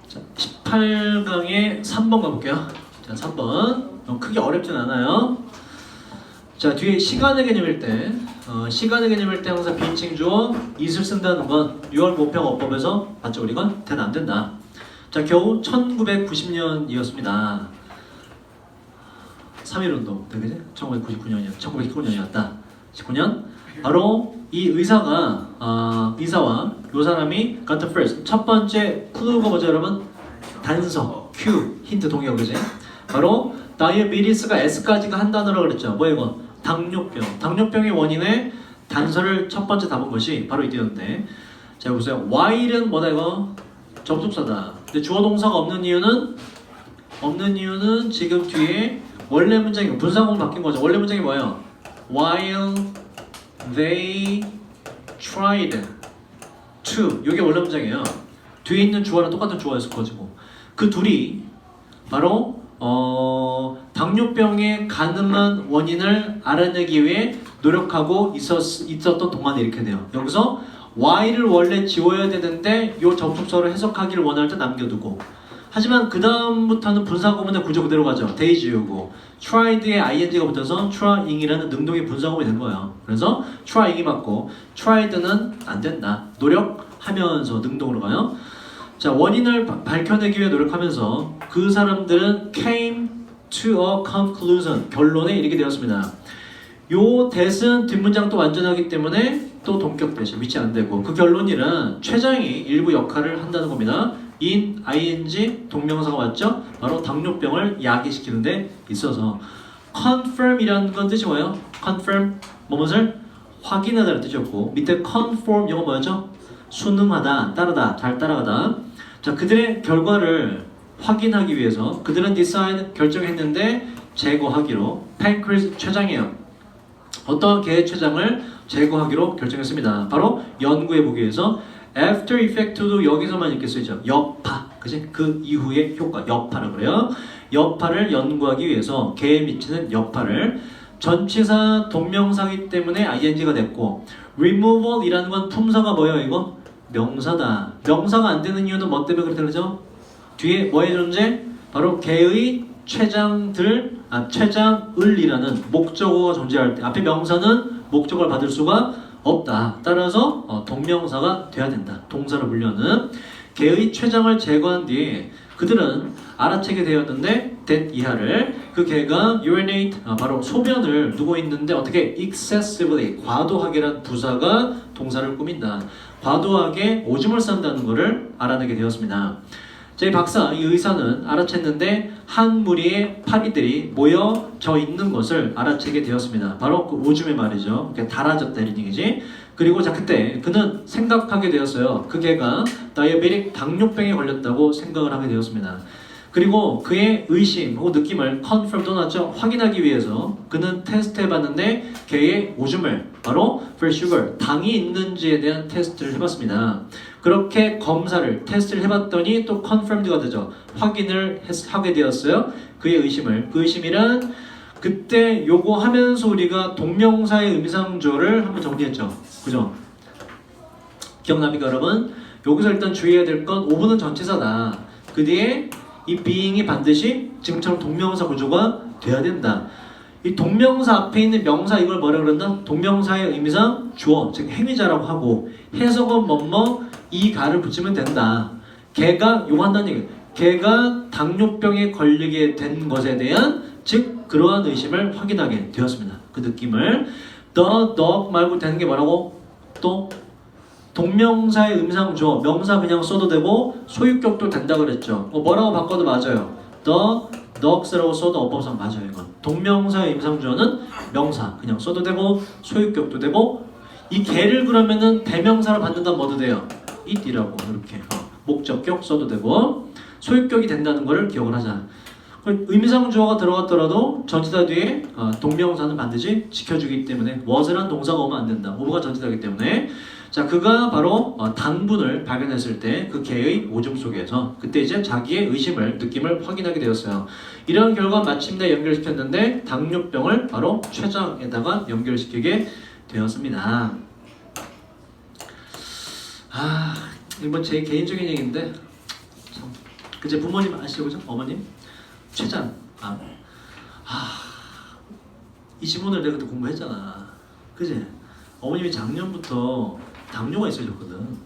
자, 18강의 3번 가볼게요. 자, 3번. 크게 어렵진 않아요. 자, 뒤에 시간의 개념일 때, 시간의 개념일 때 항상 비인칭 주어 is를 쓴다는 건 6월 모평 어법에서 봤죠? 우리가 대는 안 된다. 자, 겨우 1990년이었습니다. 3.1운동, 그지? 1999년이었다. 1999년이었다. 19년. 바로 이 의사가, 의사와 이 사람이 got the first. 첫 번째 clue가 뭐죠, 여러분? 단서, Q, 힌트 동의어, 그지? 바로 다이어비리스가 S까지가 한 단어라고 그랬죠. 뭐야 이거? 당뇨병. 당뇨병의 원인의 단서를 첫 번째 답은 것이 바로 이때였는데, 자 보세요. while은 뭐다 이거? 접속사다. 근데 주어 동사가 없는 이유는 지금 뒤에 원래 문장이 분사구문 바뀐 거죠. 원래 문장이 뭐예요? while they tried to. 이게 원래 문장이에요. 뒤에 있는 주어랑 똑같은 주어였을 거지고. 그 둘이 바로 당뇨병의 가능한 원인을 알아내기 위해 노력하고 있었던 동안에 이렇게 돼요. 여기서 while을 원래 지워야 되는데 이 접속사로 해석하기를 원할 때 남겨두고, 하지만 그 다음부터는 분사구문의 구조 그대로 가죠. they 지우고 tried에 ing가 붙어서 trying이라는 능동의 분사구문이 된 거예요. 그래서 trying이 맞고 tried는 안 된다. 노력하면서 능동으로 가요. 자, 원인을 밝혀내기 위해 노력하면서 그 사람들은 came to a conclusion, 결론에 이르게 되었습니다. 요 that은 뒷문장 또 완전하기 때문에 또 동격 대신 위치 안 되고, 그 결론이란 최장이 일부 역할을 한다는 겁니다. in, ing, 동명사가 맞죠? 바로 당뇨병을 야기시키는 데 있어서 confirm이라는 건 뜻이 뭐예요? confirm, 무엇을 확인하다는 뜻이었고, 밑에 conform, 이거 뭐였죠? 순응하다, 따르다, 잘 따라가다. 자, 그들의 결과를 확인하기 위해서 그들은 decide, 결정했는데 제거하기로, pancreas 췌장이에요. 어떠한 개의 췌장을 제거하기로 결정했습니다. 바로 연구해보기 위해서. after effect도 여기서만 이렇게 쓰이죠. 여파, 그치? 그 이후의 효과, 여파라고 그래요. 여파를 연구하기 위해서 개에 미치는 여파를. 전치사 동명사이기 때문에 ing가 됐고, removal이라는 건 품사가 뭐예요 이거? 명사다. 명사가 안 되는 이유는 뭐 때문에 그렇다 그러죠? 뒤에 뭐의 존재? 바로 개의 췌장들이라는 목적어가 존재할 때 앞에 명사는 목적어를 받을 수가 없다. 따라서 동명사가 돼야 된다. 동사를 물려는 개의 췌장을 제거한 뒤에 그들은 알아채게 되었는데 that 이하를, 그 개가 urinate, 바로 소변을 누고 있는데 어떻게 excessively, 과도하게란 부사가 동사를 꾸민다. 과도하게 오줌을 싼다는 것을 알아내게 되었습니다. 제 박사, 이 의사는 알아챘는데 한 무리의 파리들이 모여져 있는 것을 알아채게 되었습니다. 바로 그 오줌의 말이죠. 이렇게 달아졌다는 얘기지. 그리고 자, 그때 그는 생각하게 되었어요. 그 개가 다이어베틱 당뇨병에 걸렸다고 생각을 하게 되었습니다. 그리고 그의 의심 혹은 느낌을 confirm 또 났죠. 확인하기 위해서 그는 테스트해봤는데 개의 오줌을, 바로 for sugar, 당이 있는지에 대한 테스트를 해봤습니다. 그렇게 검사를, 테스트를 해봤더니 또 confirmed가 되죠. 확인을 하게 되었어요. 그의 의심을. 그 의심이란 그때 요거 하면서 우리가 동명사의 의미상조를 한번 정리했죠. 그죠? 기억납니까 여러분? 여기서 일단 주의해야 될 건 오브는 전치사다. 그 뒤에 이 being이 반드시 지금처럼 동명사 구조가 돼야 된다. 이 동명사 앞에 있는 명사, 이걸 뭐라 그런다? 동명사의 의미상 주어, 즉 행위자라고 하고, 해석은 뭐뭐 이 가를 붙이면 된다. 걔가 요거 한다는 얘기예요. 걔가 당뇨병에 걸리게 된 것에 대한, 즉 그러한 의심을 확인하게 되었습니다. 그 느낌을. the dog 말고 되는 게 뭐라고? 또 동명사의 의미상 주어, 명사 그냥 써도 되고 소유격도 된다 그랬죠. 뭐라고 바꿔도 맞아요. the dogs라고 써도 어법상 맞아요. 이건 동명사의 의미상 주어는 명사 그냥 써도 되고 소유격도 되고, 이 개를 그러면은 대명사를 받는다면 뭐도 돼요? it이라고 이렇게 목적격 써도 되고 소유격이 된다는 것을 기억을 하자. 의미상 주어가 들어갔더라도 전치사 뒤에 동명사는 반드시 지켜주기 때문에 was란 동사가 오면 안 된다. 오브가 전치사이기 때문에. 자, 그가 바로 당분을 발견했을 때 그 개의 오줌 속에서 그때 이제 자기의 의심을, 느낌을 확인하게 되었어요. 이런 결과 마침내 연결시켰는데 당뇨병을 바로 췌장에다가 연결시키게 되었습니다. 이건 제 개인적인 얘기인데 참 그제 부모님 아시죠, 그죠? 어머님 최장. 이 지문을 내가 그때 공부했잖아, 그지? 어머님이 작년부터 당뇨가 있어졌거든.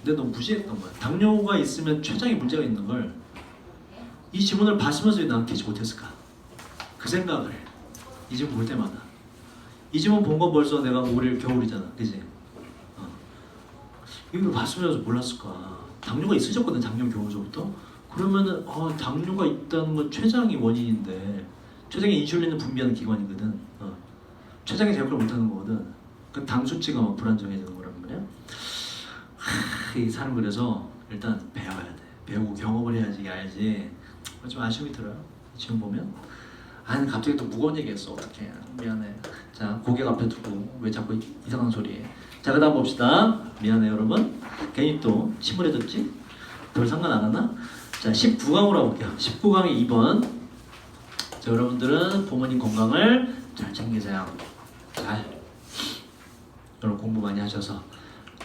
근데 너무 무시했던 거야. 당뇨가 있으면 췌장에 문제가 있는 걸 이 지문을 봤으면서 왜 난 캐치 못했을까? 그 생각을 이 지문 볼 때마다. 이 지문 본 건 벌써 내가 올해 겨울이잖아, 그지? 이걸 봤으면서 몰랐을까? 당뇨가 있으셨거든, 작년 겨울부터. 그러면은 당뇨가 있다는 건 췌장이 원인인데, 췌장이 인슐린을 분비하는 기관이거든. 췌장이 제어를 못하는 거거든. 그 당 수치가 막 불안정해지는 거란 말이야. 이 사람 그래서 일단 배워야 돼. 배우고 경험을 해야지 이게 알지. 좀 아쉬움이 들어요. 지금 보면. 갑자기 또 무거운 얘기했어. 어떡해. 미안해. 자, 고개 앞에 두고 왜 자꾸 이상한 소리 해. 자, 그 다음 봅시다. 미안해 여러분. 괜히 또 침울해졌지? 별 상관 안 하나? 자, 19강으로 가볼게요. 19강의 2번. 자, 여러분들은 부모님 건강을 잘 챙기세요. 잘. 여러분 공부 많이 하셔서.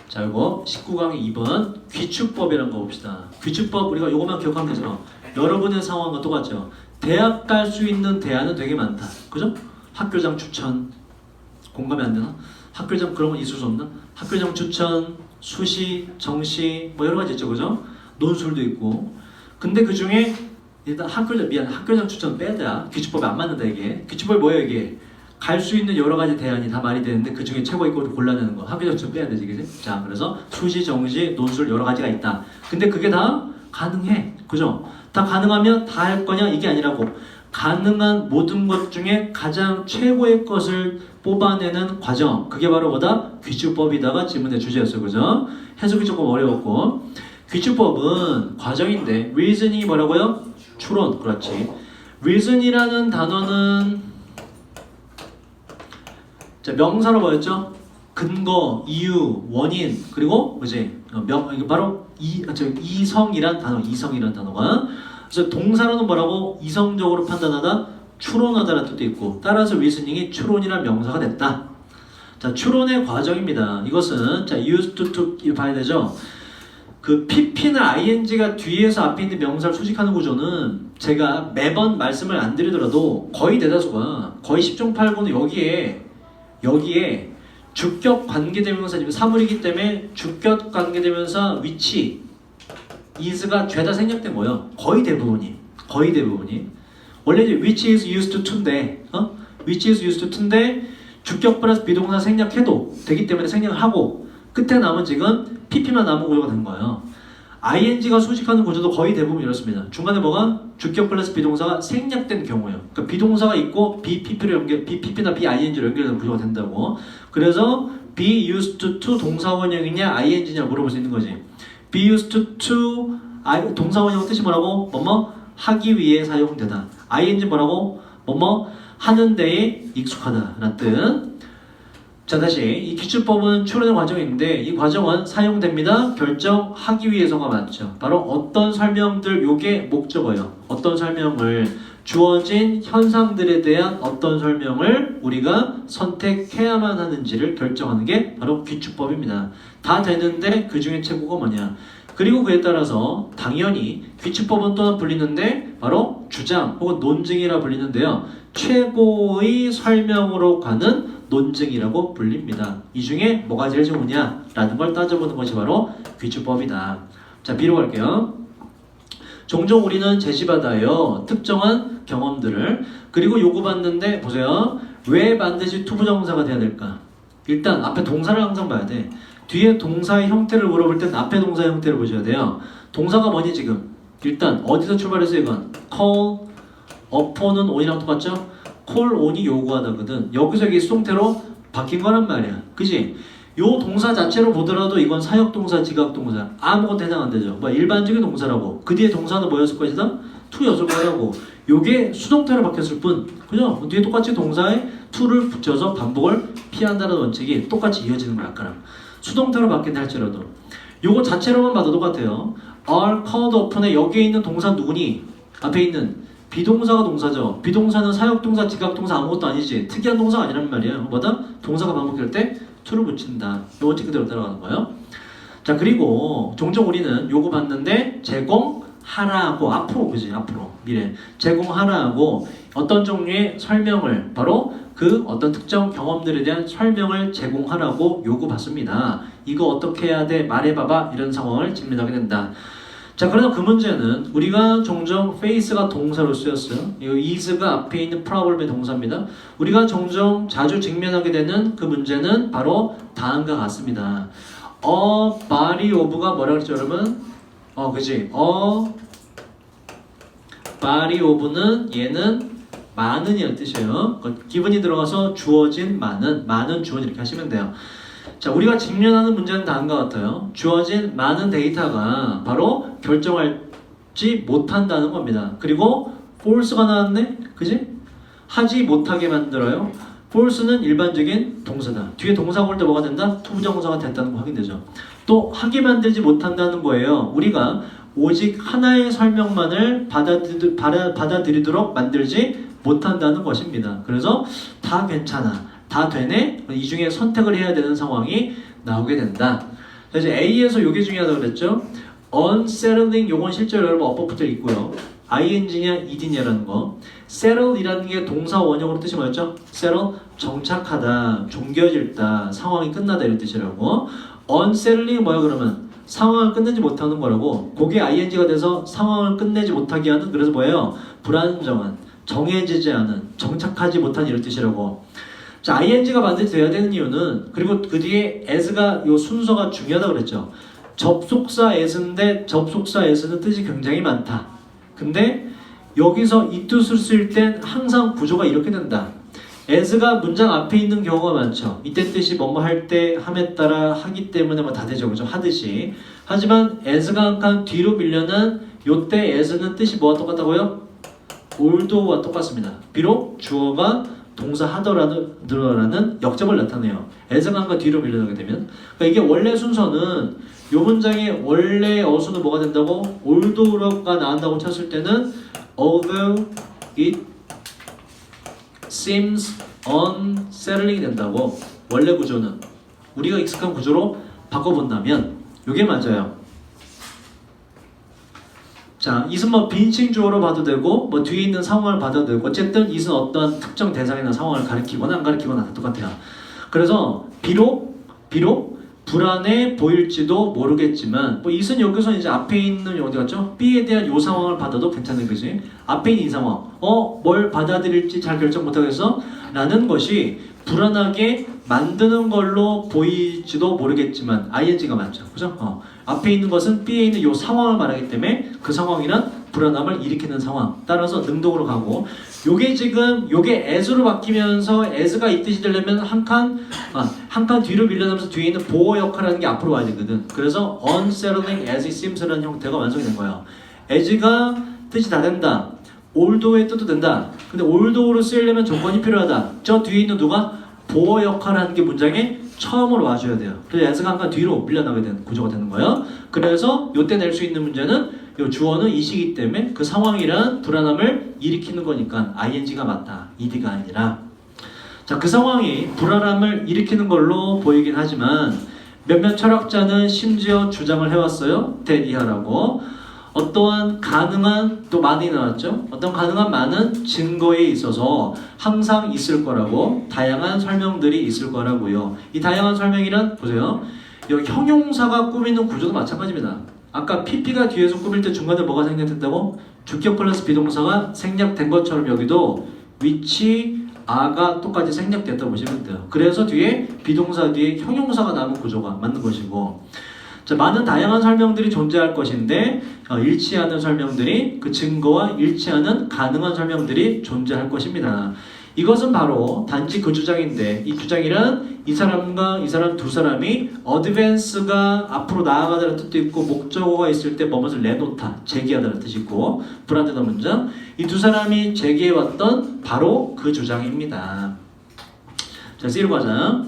자, 이거 19강의 2번 귀축법이라는 거 봅시다. 귀축법 우리가 이것만 기억하면 되죠. 여러분의 상황과 똑같죠. 대학 갈 수 있는 대안은 되게 많다, 그죠? 학교장 추천. 공감이 안 되나? 학교장 그런 건 있을 수 없나? 학교장 추천, 수시, 정시 뭐 여러 가지 있죠, 그죠? 논술도 있고. 근데 그 중에 일단 학교장 추천 빼야. 귀축법에 안 맞는다 이게. 귀축법이 뭐예요 이게? 갈 수 있는 여러 가지 대안이 다 말이 되는데 그 중에 최고의 거를 골라내는 거. 학교장 추천 빼야 되지, 그지? 자, 그래서 수시, 정시, 논술 여러 가지가 있다. 근데 그게 다 가능해, 그죠? 다 가능하면 다 할 거냐 이게 아니라고. 가능한 모든 것 중에 가장 최고의 것을 뽑아내는 과정, 그게 바로 뭐다? 귀축법이다가 지문의 주제였어요, 그죠? 해석이 조금 어려웠고. 귀축법은 과정인데 reasoning이 뭐라고요? 추론. 그렇지. reason이라는 단어는 자, 명사로 뭐였죠? 근거, 이유, 원인, 그리고 그지? 이게 바로 이성이란 단어가. 그래서 동사로는 뭐라고? 이성적으로 판단하다, 추론하다라는 뜻도 있고, 따라서 reasoning이 추론이란 명사가 됐다. 자, 추론의 과정입니다. 이것은 자, used to 이거 봐야 되죠. 그 pp나 ing가 뒤에서 앞에 있는 명사를 수식하는 구조는 제가 매번 말씀을 안 드리더라도 거의 대다수가 거의 10중 8구는 여기에 주격 관계대명사 사물이기 때문에 주격 관계대명사 위치 is가 죄다 생략된 거예요. 거의 대부분이 원래 이제 which is used to인데 which is used to인데 주격 플러스 비동사 생략해도 되기 때문에 생략을 하고 끝에 남은 지금 pp만 남은 구조가 된 거예요. ing가 수식하는 구조도 거의 대부분 이렇습니다. 중간에 뭐가? 주격 플러스 비동사가 생략된 경우예요. 그러니까 비동사가 있고 BPP로 BPP나 BING로 연결되는 구조가 된다고. 그래서 be used to 동사원형이냐 ing냐 물어볼 수 있는 거지. be used to 동사원형 뜻이 뭐라고? 뭐뭐 하기 위해 사용되다. ing 뭐라고? 뭐뭐 하는 데에 익숙하다 라는 뜻. 자, 다시 이 귀축법은 추론의 과정인데 이 과정은 사용됩니다. 결정하기 위해서가 맞죠. 바로 어떤 설명들, 요게 목적어예요. 어떤 설명을, 주어진 현상들에 대한 어떤 설명을 우리가 선택해야만 하는지를 결정하는 게 바로 귀축법입니다. 다 되는데 그 중에 최고가 뭐냐. 그리고 그에 따라서 당연히 귀축법은 또한 불리는데 바로 주장 혹은 논증이라 불리는데요. 최고의 설명으로 가는 논증이라고 불립니다. 이 중에 뭐가 제일 좋으냐라는 걸 따져보는 것이 바로 귀축법이다. 자, B로 갈게요. 종종 우리는 제시받아요. 특정한 경험들을. 그리고 요구받는데 보세요. 왜 반드시 투부정사가 돼야 될까? 일단 앞에 동사를 항상 봐야 돼. 뒤에 동사의 형태를 물어볼 땐 앞에 동사의 형태를 보셔야 돼요. 동사가 뭐니 지금? 일단 어디서 출발해서 이건? call upon은 on이랑 똑같죠? call on이 요구하다거든. 여기서 이게 수동태로 바뀐 거란 말이야. 그지? 요 동사 자체로 보더라도 이건 사역동사, 지각동사 아무것도 해당 안 되죠. 뭐 일반적인 동사라고. 그 뒤에 동사는 뭐였을 것이다? to였을 거라고. 요게 수동태로 바뀌었을 뿐. 그죠? 뒤에 똑같이 동사에 to를 붙여서 반복을 피한다는 원칙이 똑같이 이어지는 거야. 아까랑. 수동태로 바뀐다 할지라도 요거 자체로만 봐도 똑같아요. are called upon에 여기에 있는 동사 누구니? 앞에 있는 비동사가 동사죠. 비동사는 사역동사, 지각동사 아무것도 아니지. 특이한 동사가 아니란 말이에요. 뭐다? 동사가 반복될 때 to를 붙인다. 이 원칙 그대로 따라가는 거예요. 자, 그리고 종종 우리는 요거 봤는데 제공하라고 앞으로, 그지? 앞으로 미래 제공하라고 어떤 종류의 설명을, 바로 그 어떤 특정 경험들에 대한 설명을 제공하라고 요구받습니다. 이거 어떻게 해야 돼? 말해봐봐. 이런 상황을 직면하게 된다. 자, 그러나 그 문제는 우리가 종종 face가 동사로 쓰였어요. 이 is가 앞에 있는 problem의 동사입니다. 우리가 종종 자주 직면하게 되는 그 문제는 바로 다음과 같습니다. body of가 뭐라 그랬죠, 여러분? 그지? body of는 얘는 많은이라는 뜻이에요. 기분이 들어가서 주어진 많은 주어진 이렇게 하시면 돼요. 자, 우리가 직면하는 문제는 다음과 같아요. 주어진 많은 데이터가 바로 결정하지 못한다는 겁니다. 그리고 false가 나왔네? 그지? 하지 못하게 만들어요. false는 일반적인 동사다. 뒤에 동사가 올 때 뭐가 된다? 투부정사가 됐다는 거 확인되죠. 또 하게 만들지 못한다는 거예요. 우리가 오직 하나의 설명만을 받아들이도록 만들지 못한다는 것입니다. 그래서 다 괜찮아, 다 되네, 이 중에 선택을 해야 되는 상황이 나오게 된다. 이제 A에서 요게 중요하다고 그랬죠. unsettling, 요건 실제로 여러분 어법부터 있고요. ing냐 ed냐라는 거. settle이라는 게 동사 원형으로 뜻이 뭐였죠? settle, 정착하다, 종겨질다, 상황이 끝나다 이런 뜻이라고. unsettling이 뭐야 그러면? 상황을 끝내지 못하는 거라고. 그게 ing가 돼서 상황을 끝내지 못하게 하는, 그래서 뭐예요? 불안정한, 정해지지 않은, 정착하지 못한 이런 뜻이라고. 자, ing가 반드시 돼야 되는 이유는, 그리고 그 뒤에 as가 요 순서가 중요하다고 그랬죠. 접속사 as인데 접속사 as는 뜻이 굉장히 많다. 근데 여기서 이 뜻을 쓸 땐 항상 구조가 이렇게 된다. as가 문장 앞에 있는 경우가 많죠. 이때 뜻이 뭐뭐 할 때, 함에 따라, 하기 때문에 뭐 다 되죠. 그죠? 하듯이. 하지만 as가 한 칸 뒤로 밀려는 요때 as는 뜻이 뭐와 똑같다고요? although와 똑같습니다. 비록 주어가 동사 하더라는 역접을 나타내요. as가 한 칸 뒤로 밀려나게 되면. 그러니까 이게 원래 순서는 요 문장의 원래 어수는 뭐가 된다고? although가 나온다고 쳤을 때는 although it seems unsettling이 된다고. 원래 구조는 우리가 익숙한 구조로 바꿔본다면 이게 맞아요. 자, it은 뭐 빈칭 주어로 봐도 되고 뭐 뒤에 있는 상황을 봐도 되고, 어쨌든 it은 어떤 특정 대상이나 상황을 가리키거나 안 가리키거나 다 똑같아요. 그래서 비록 불안해 보일지도 모르겠지만, 뭐 it은 여기서 이제 앞에 있는 어디 갔죠? B에 대한 요 상황을 받아도 괜찮은 거지. 앞에 있는 이 상황, 뭘 받아들일지 잘 결정 못하겠어? 라는 것이 불안하게 만드는 걸로 보일지도 모르겠지만 ing가 맞죠. 그죠? 앞에 있는 것은 B에 있는 요 상황을 말하기 때문에 그 상황이란 불안함을 일으키는 상황. 따라서 능동으로 가고, 요게 지금 요게 as로 바뀌면서 as가 이 뜻이 되려면 한 칸 뒤로 밀려나면서 뒤에 있는 보호 역할을 하는 게 앞으로 와야 되거든. 그래서 unsettling as it seems라는 형태가 완성이 된 거예요. as가 뜻이 다 된다. although의 뜻도 된다. 근데 although로 쓰이려면 조건이 필요하다. 저 뒤에 있는 누가? 보호 역할을 하는 게 문장에 처음으로 와줘야 돼요. 그래서 as가 한 칸 뒤로 밀려나게 되는 구조가 되는 거예요. 그래서 요때 낼 수 있는 문제는 요 주어는 it이기 때문에 그 상황이란 불안함을 일으키는 거니까 ing가 맞다. ed가 아니라. 자, 그 상황이 불안함을 일으키는 걸로 보이긴 하지만 몇몇 철학자는 심지어 주장을 해왔어요. 대이하라고. 어떠한 가능한, 또 많이 나왔죠. 어떤 가능한 많은 증거에 있어서 항상 있을 거라고, 다양한 설명들이 있을 거라고요. 이 다양한 설명이란, 보세요. 여기 형용사가 꾸미는 구조도 마찬가지입니다. 아까 PP가 뒤에서 꾸밀 때 중간에 뭐가 생략된다고? 주격 플러스 비동사가 생략된 것처럼 여기도 which, a가 똑같이 생략됐다고 보시면 돼요. 그래서 뒤에 비동사 뒤에 형용사가 나오는 구조가 맞는 것이고, 자, 많은 다양한 설명들이 존재할 것인데 일치하는 설명들이, 그 증거와 일치하는 가능한 설명들이 존재할 것입니다. 이것은 바로 단지 그 주장인데, 이 주장이란 이 사람과 이 사람 두 사람이 어드밴스가 앞으로 나아가다는 뜻도 있고, 목적어가 있을 때 뭐뭇을 내놓다, 제기하다는 뜻이 있고, 불안정한 문장, 이 두 사람이 제기해왔던 바로 그 주장입니다. 자, C로 가자.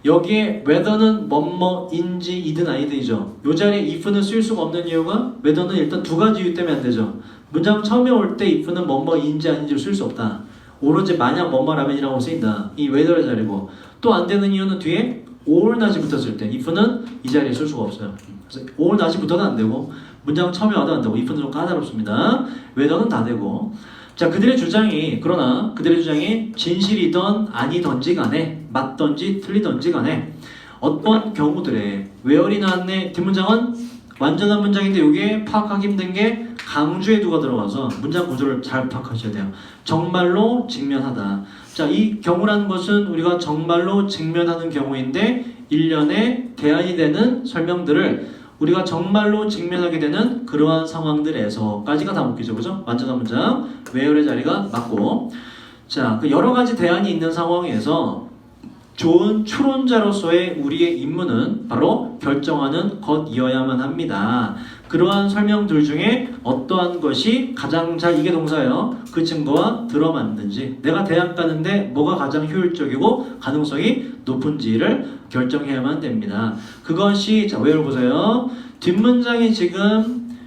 여기에 whether는 뭐뭐인지 이든 아니든이죠. 이 자리에 if는 쓸 수가 없는 이유가, whether는 일단 두 가지 이유 때문에 안 되죠. 문장 처음에 올 때 if는 뭐뭐인지 아닌지를 쓸 수 없다. 오로지 만약 뭐뭐라면이라고 쓰인다. 이 whether의 자리고. 또 안 되는 이유는 뒤에 or not이 붙었을 때 if는 이 자리에 쓸 수가 없어요. 그래서 or not이 붙어도 안 되고 문장 처음에 와도 안 되고 if는 좀 까다롭습니다. whether는 다 되고. 자, 그들의 주장이 진실이던 아니던지 간에 맞던지 틀리던지 간에 어떤 경우들에 where이 나왔네. 뒷문장은 완전한 문장인데 이게 파악하기 힘든 게 강주에 두가 들어가서 문장 구조를 잘 파악하셔야 돼요. 정말로 직면하다. 자, 이 경우라는 것은 우리가 정말로 직면하는 경우인데 일련의 대안이 되는 설명들을 우리가 정말로 직면하게 되는 그러한 상황들에서까지가 다 묶이죠. 그죠? 완전한 문장 where의 자리가 맞고. 자, 그 여러 가지 대안이 있는 상황에서 좋은 추론자로서의 우리의 임무는 바로 결정하는 것이어야만 합니다. 그러한 설명들 중에 어떠한 것이 가장 잘, 이게 동사예요. 그 증거와 들어맞는지, 내가 대학 가는데 뭐가 가장 효율적이고 가능성이 높은지를 결정해야만 됩니다. 그것이, 자, where 보세요. 뒷문장이 지금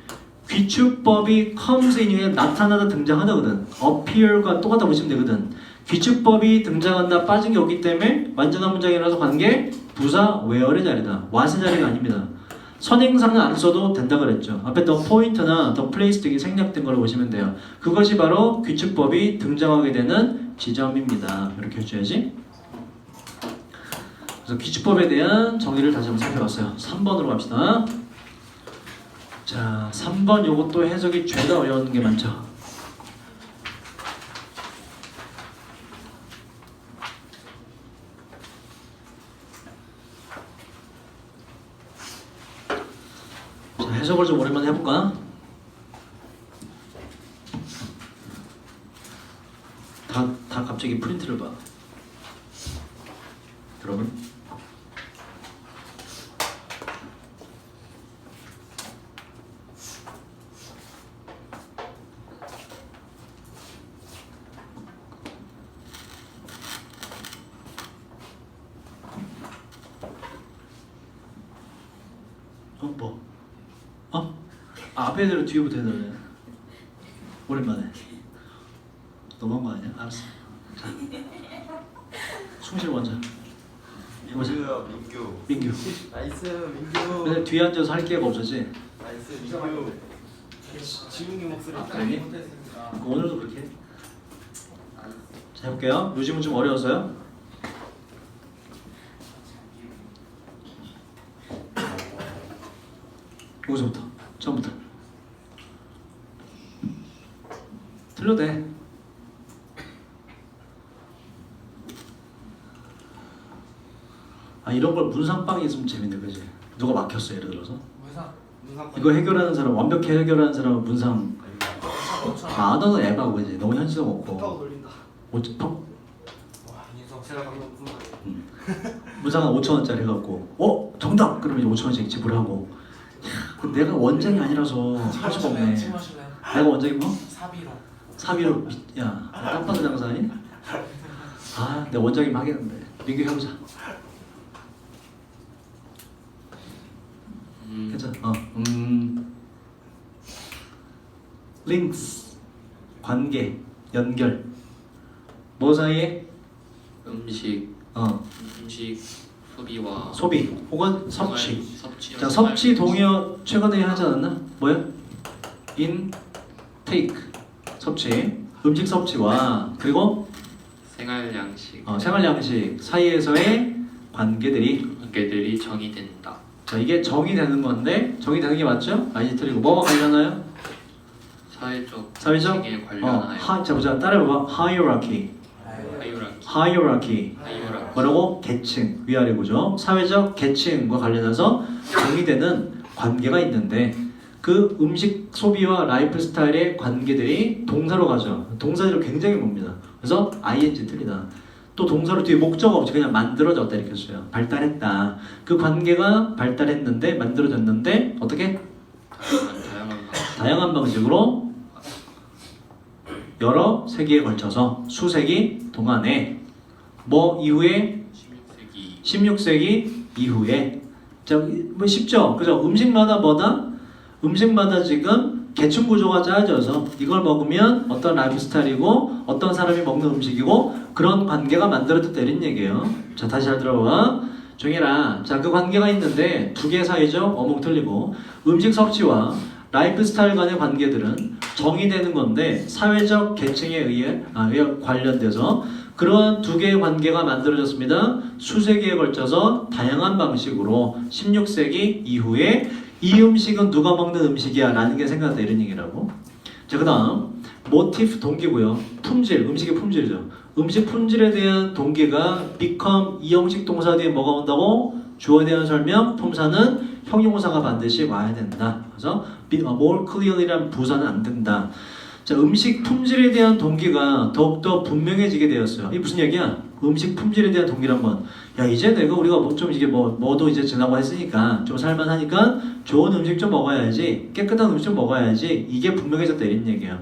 귀축법이 comes in 에 나타나다 등장하다거든. appear과 똑같다 보시면 되거든. 귀축법이 등장한다 빠진 게 없기 때문에 완전한 문장이라서 관계 부사 where의 자리다. what의 자리가 아닙니다. 선행사는 안 써도 된다 그랬죠. 앞에 the point나 the place 등이 생략된 걸 보시면 돼요. 그것이 바로 귀축법이 등장하게 되는 지점입니다. 이렇게 해줘야지. 그래서 귀축법에 대한 정의를 다시 한번 살펴봤어요. 3번으로 갑시다. 자, 3번 요것도 해석이 죄다 어려운 게 많죠. 자, 해석을 좀 오랜만에 해볼까? 다 갑자기 프린트를 봐. 여러분. 뭐? 앞에 대로 뒤에부터 해달래. 오랜만에. 너무한 거 아니야? 알았어. 자, 숭실 먼저. 해보자. 민규. 나이스 민규. 맨날 뒤에 앉아서 할 기회가 없었지? 나이스 민규. 지웅이 목소리 그러니? 오늘도 그렇게 해? 자, 해볼게요. 요즘은 좀 어려워서요. 여기서부터. 처음부터. 틀려도 돼. 아, 이런 걸 문상방에 있으면 재밌는 거지. 누가 막혔어, 예를 들어서. 문상 이거 해결하는 사람, 완벽히 해결하는 사람은 문상. 아, 너는 에바고 그지. 너무 현실감 없고. 타고 돌린다. 와, 인성 제가 방금 무슨 말이에요? 문상 한 5,000원짜리 해갖고, 정답! 그러면 이제 5,000원씩 지불하고. 내가 원장이 아니라서 할 수가 없네. 내가 원장이 뭐? 사비로. 야, 딱 봐도 장사니? 아, 내가 원장이면 하겠는데. 민규 해보자. 괜찮아. links 관계 연결 뭐 사이에 음식 소비와 소비 혹은 섭취. 섭취. 자, 섭취 동의어 최근에 하지 않았나? 뭐야? intake 섭취 음식 섭취와 그리고 생활 양식 생활 양식 사이에서의 관계들이 정의된다. 자, 이게 정의되는 건데 정의되는 게 맞죠? 아니지 틀리고 뭐와 관련하여? 사회적 사회적? 에 관련하여 자, 보자. 따라해봐. hierarchy 뭐라고? 계층, 위아래 구조. 사회적 계층과 관련해서 정의되는 관계가 있는데 그 음식 소비와 라이프 스타일의 관계들이 동사로 가죠. 동사들이 굉장히 멉니다. 그래서 ing 틀리다. 또 동사로 뒤에 목적 없이 그냥 만들어졌다 이렇게 써요. 발달했다. 그 관계가 발달했는데 만들어졌는데 어떻게? 다양한 방식으로 여러 세기에 걸쳐서 수세기 동안에 뭐 이후에 16세기 이후에 자, 뭐 쉽죠? 그죠? 음식마다 지금 계층 구조가 짜져서 이걸 먹으면 어떤 라이프 스타일이고 어떤 사람이 먹는 음식이고 그런 관계가 만들어졌다 이런 얘기예요. 자, 다시 잘 들어봐. 종해라. 자, 그 관계가 있는데 두 개 사이죠. 어묵 틀리고 음식 섭취와 라이프 스타일 간의 관계들은 정의되는 건데 사회적 계층에 의해 관련돼서 그러한 두 개의 관계가 만들어졌습니다. 수세기에 걸쳐서 다양한 방식으로 16세기 이후에 이 음식은 누가 먹는 음식이야 라는 게 생각났다 이런 얘기라고. 자, 그 다음 모티프 동기고요. 품질, 음식의 품질이죠. 음식 품질에 대한 동기가 become 이형식 동사 뒤에 뭐가 온다고? 주어에 대한 설명, 품사는 형용사가 반드시 와야 된다. 그래서 more clearly란 부사는 안 된다. 자, 음식 품질에 대한 동기가 더욱더 분명해지게 되었어요. 이게 무슨 얘기야? 음식 품질에 대한 동기란 건, 야, 이제 우리가 좀 이게 뭐도 이제 지나고 했으니까 좀 살만하니까 좋은 음식 좀 먹어야지, 깨끗한 음식 좀 먹어야지, 이게 분명해졌다 이런 얘기야.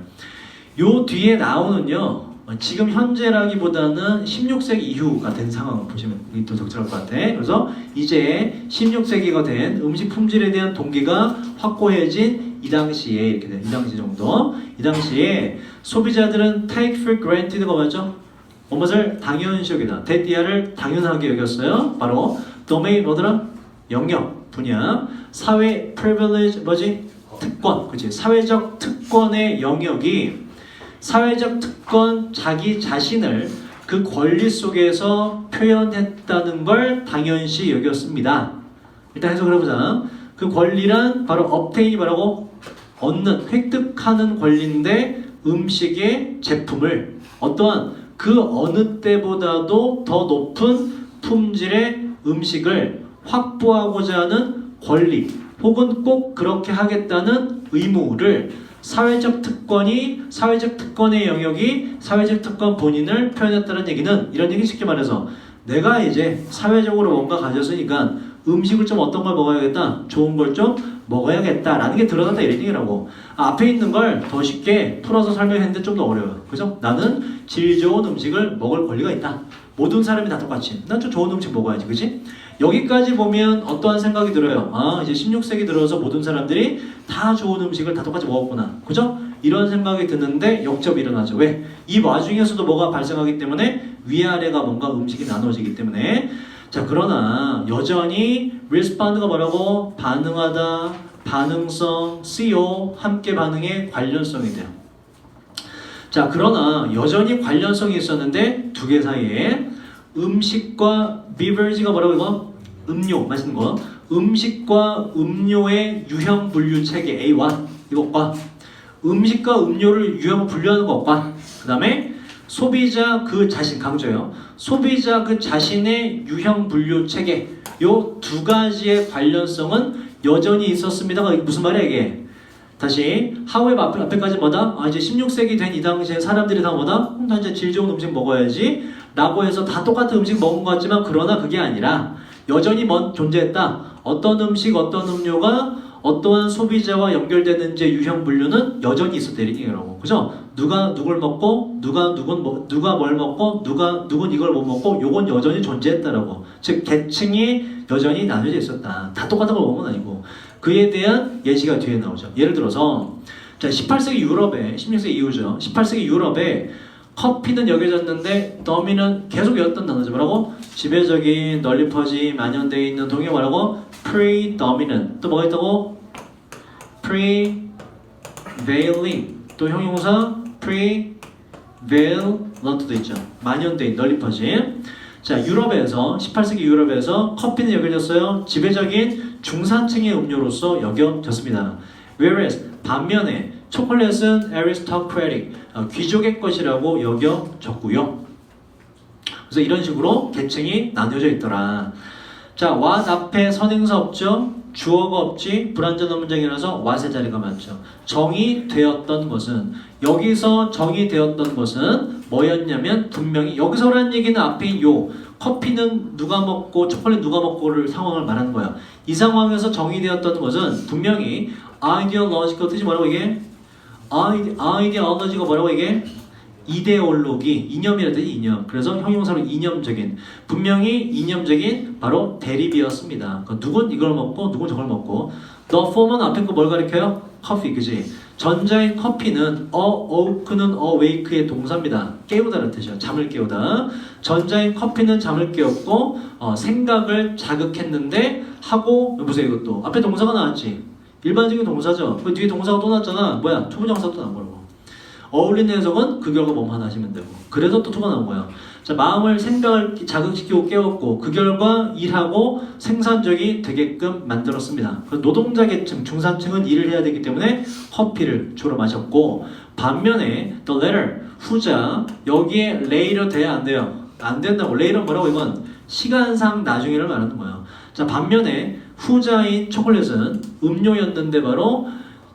요 뒤에 나오는요, 지금 현재라기보다는 16세기 이후가 된 상황을 보시면 더 적절할 것 같아. 그래서 이제 16세기가 된 음식 품질에 대한 동기가 확고해진 이 당시에 이렇게 된 이 당시 정도. 이 당시에 소비자들은 take for granted가 뭐죠? 무엇을 당연시 여기다. 대띠아를 당연하게 여겼어요. 바로 domain 뭐더라? 영역, 분야, 사회 privilege 뭐지? 특권, 그렇지? 사회적 특권의 영역이 사회적 특권, 자기 자신을 그 권리 속에서 표현했다는 걸 당연시 여겼습니다. 일단 해석을 해보자. 그 권리란 바로 obtain이 뭐라고? 얻는, 획득하는 권리인데 음식의 제품을 어떠한 그 어느 때보다도 더 높은 품질의 음식을 확보하고자 하는 권리 혹은 꼭 그렇게 하겠다는 의무를 사회적 특권의 영역이 사회적 특권 본인을 표현했다는 얘기는 이런 얘기 쉽게 말해서 내가 이제 사회적으로 뭔가 가졌으니까 음식을 좀 어떤 걸 먹어야겠다, 좋은 걸 좀 먹어야겠다라는 게 드러난다 이런 얘기라고. 앞에 있는 걸 더 쉽게 풀어서 설명했는데 좀 더 어려워요. 그죠? 나는 질 좋은 음식을 먹을 권리가 있다. 모든 사람이 다 똑같이. 난 좀 좋은 음식 먹어야지, 그지? 여기까지 보면 어떠한 생각이 들어요? 아, 이제 16세기 들어서 모든 사람들이 다 좋은 음식을 다 똑같이 먹었구나. 그죠? 이런 생각이 드는데 역접이 일어나죠. 왜? 이 와중에서도 뭐가 발생하기 때문에 위아래가 뭔가 음식이 나눠지기 때문에. 자, 그러나 여전히 respond가 뭐라고? 반응하다, 반응성, CO, 함께 반응의 관련성이 돼요. 자, 그러나 여전히 관련성이 있었는데 두 개 사이에 음식과 beverage가 뭐라고 이거? 음료, 맛있는 거. 음식과 음료의 유형 분류 체계 A1 이것과 음식과 음료를 유형 분류하는 것과 그 다음에 소비자 그 자신, 강조해요. 소비자 그 자신의 유형 분류 체계 요 두 가지의 관련성은 여전히 있었습니다가 무슨 말이야 이게? 다시 하우의 앞에까지 뭐다? 아, 이제 16세기 된 이 당시에 사람들이 다 뭐다? 나 이제 질 좋은 음식 먹어야지 라고 해서 다 똑같은 음식 먹은 것 같지만 그러나 그게 아니라 여전히 존재했다. 어떤 음식, 어떤 음료가 어떠한 소비자와 연결되는지 유형 분류는 여전히 있었다 이런 얘기라고. 그죠? 누가 누굴 먹고 누가 뭘 먹고 누군 이걸 못 먹고 요건 여전히 존재했다라고. 즉 계층이 여전히 나눠져 있었다. 다 똑같은 걸 먹은 건 아니고. 그에 대한 예시가 뒤에 나오죠. 예를 들어서 자 18세기 유럽에 16세기 이후죠. 18세기 유럽에 커피는 여겨졌는데 더미는 계속 여겼던 단어죠. 뭐라고? 지배적인, 널리 퍼지, 만연되어 있는 동의어 뭐라고? predominant. 또 뭐가 있다고? prevailing. 또 형용사 prevalent도 있죠. 만연되어 있는, 널리 퍼진. 자, 유럽에서 18세기 유럽에서 커피는 여겨졌어요. 지배적인 중산층의 음료로서 여겨졌습니다. Whereas 반면에 초콜릿은 aristocratic, 귀족의 것이라고 여겨졌고요. 그래서 이런 식으로 계층이 나뉘어져 있더라. 자, what 앞에 선행사 없죠? 주어가 없지? 불완전한 문장이라서 what의 자리가 많죠. 정의되었던 것은 여기서 정의되었던 것은 뭐였냐면 분명히 여기서라는 얘기는 앞에 요 커피는 누가 먹고 초콜릿 누가 먹고를 상황을 말하는 거야. 이 상황에서 정의되었던 것은 분명히 ideological 뜻이 뭐라고 이게? ideology가 뭐라고 이게? 이데올로기, 이념이라든지 이념. 그래서 형용사로 이념적인, 분명히 이념적인 바로 대립이었습니다. 그러니까 누군 이걸 먹고 누군 저걸 먹고. The former는 앞에 거 뭘 가리켜요? 커피, 그지? 전자인 커피는 awoke는 awake의 동사입니다. 깨우다는 뜻이야. 잠을 깨우다. 전자인 커피는 잠을 깨웠고 생각을 자극했는데 하고 보세요. 이것도 앞에 동사가 나왔지. 일반적인 동사죠. 그 뒤에 동사가 또 나왔잖아. 뭐야? 투부정사가 또 나온 거라고. 어울리는 해석은 그 결과 뭐만 하시면 되고. 그래서 또 투가 나온 거야. 자, 마음을 생각을 자극시키고 깨웠고 그 결과 일하고 생산적이 되게끔 만들었습니다. 그래서 노동자 계층, 중산층은 일을 해야 되기 때문에 커피를 주로 마셨고 반면에 the latter, 후자 여기에 later 돼야 안 돼요. 안 된다고. later 뭐라고 이건 시간상 나중에를 말하는 거예요. 자, 반면에 후자인 초콜릿은 음료였는데 바로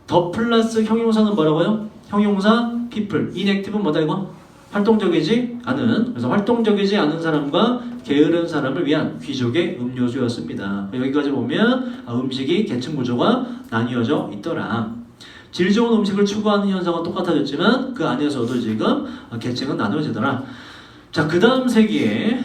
더 플러스 형용사는 뭐라고요? 형용사 people, inactive는 뭐다 이거? 활동적이지 않은, 그래서 활동적이지 않은 사람과 게으른 사람을 위한 귀족의 음료수였습니다. 여기까지 보면 음식이 계층 구조가 나뉘어져 있더라. 질 좋은 음식을 추구하는 현상은 똑같아졌지만 그 안에서도 지금 계층은 나누어지더라. 자, 그 다음 세기에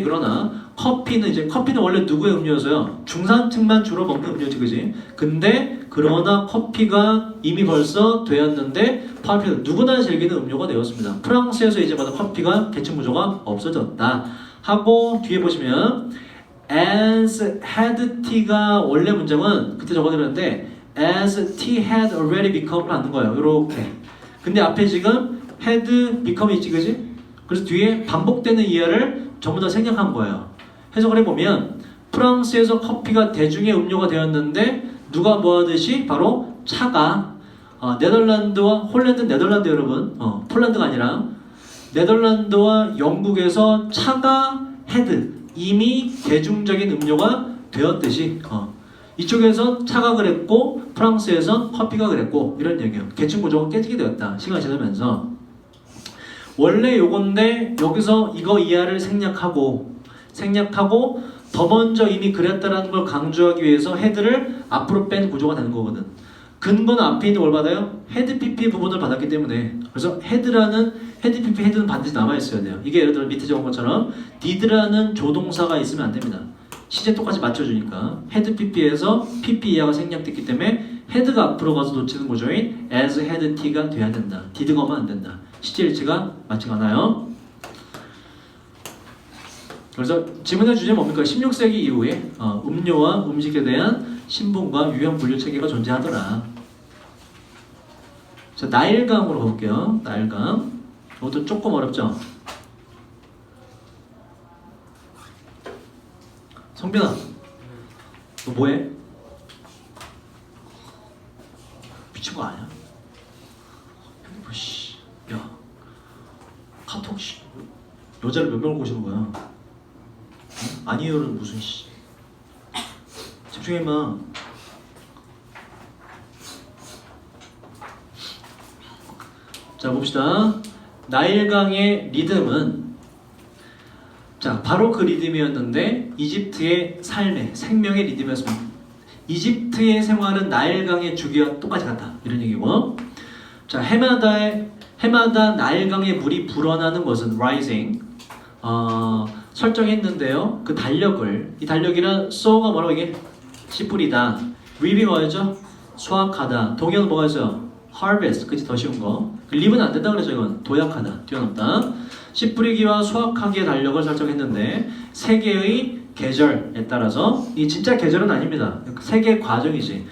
그러나 커피는 원래 누구의 음료였어요? 중산층만 주로 먹는 음료지, 그지? 근데 그러나 커피가 이미 벌써 되었는데 누구나 즐기는 음료가 되었습니다. 프랑스에서 이제마다 커피가 계층 구조가 없어졌다 하고 뒤에 보시면 as had tea가 원래 문장은 그때 적어드렸는데 as tea had already become를 하는 거예요. 이렇게. 근데 앞에 지금 had become 있지, 그지? 그래서 뒤에 반복되는 이하를 전부 다 생략한 거예요. 해석을 해보면 프랑스에서 커피가 대중의 음료가 되었는데 누가 뭐 하듯이 바로 차가 네덜란드와 네덜란드 여러분 폴란드가 아니라 네덜란드와 영국에서 차가 이미 대중적인 음료가 되었듯이 이쪽에서 차가 그랬고 프랑스에서 커피가 그랬고 이런 얘기예요. 계층 구조가 깨지게 되었다. 시간이 지나면서 원래 요건데 여기서 이거 이하를 생략하고 더 먼저 이미 그랬다라는 걸 강조하기 위해서 헤드를 앞으로 뺀 구조가 되는 거거든. 근거는 앞에 있는 뭘 받아요? 헤드 PP 부분을 받았기 때문에. 그래서 헤드 PP 헤드는 반드시 남아 있어야 돼요. 이게 예를 들어 밑에 적은 것처럼 did라는 조동사가 있으면 안 됩니다. 시제 똑같이 맞춰주니까 헤드 PP에서 PP 이하가 생략됐기 때문에 헤드가 앞으로 가서 놓치는 구조인 as had t가 돼야 된다. did가 오면 안 된다. 시제 일치가 맞지가 않아요. 그래서 질문의 주제는 뭡니까? 16세기 이후에 음료와 음식에 대한 신분과 유형 분류 체계가 존재하더라. 자, 나일강으로 가볼게요. 나일강. 이것도 조금 어렵죠? 성빈아, 너 뭐해? 미친 거 아니야? 씨, 야, 카톡 씨, 여자를 몇 명을 꼬시는 거야? 아니요는 무슨 씨. 집중해 임마. 자, 봅시다. 나일강의 리듬은 자, 바로 그 리듬이었는데 이집트의 생명의 리듬이었습니다. 이집트의 생활은 나일강의 주기와 똑같이 같다. 이런 얘기고. 자, 해마다 나일강의 물이 불어나는 것은 rising 설정했는데요. 그 이 달력이란 so가 뭐라고 이게? 씨 뿌리다. reap이 뭐였죠? 수확하다. 동의어는 뭐가 있어요? harvest. 그치? 더 쉬운 거. reap은 안 된다 그랬죠. 이건 도약하다. 뛰어넘다. 씨 뿌리기와 수확하기의 달력을 설정했는데 세 개의 계절에 따라서 이 진짜 계절은 아닙니다. 세 개의 과정이지.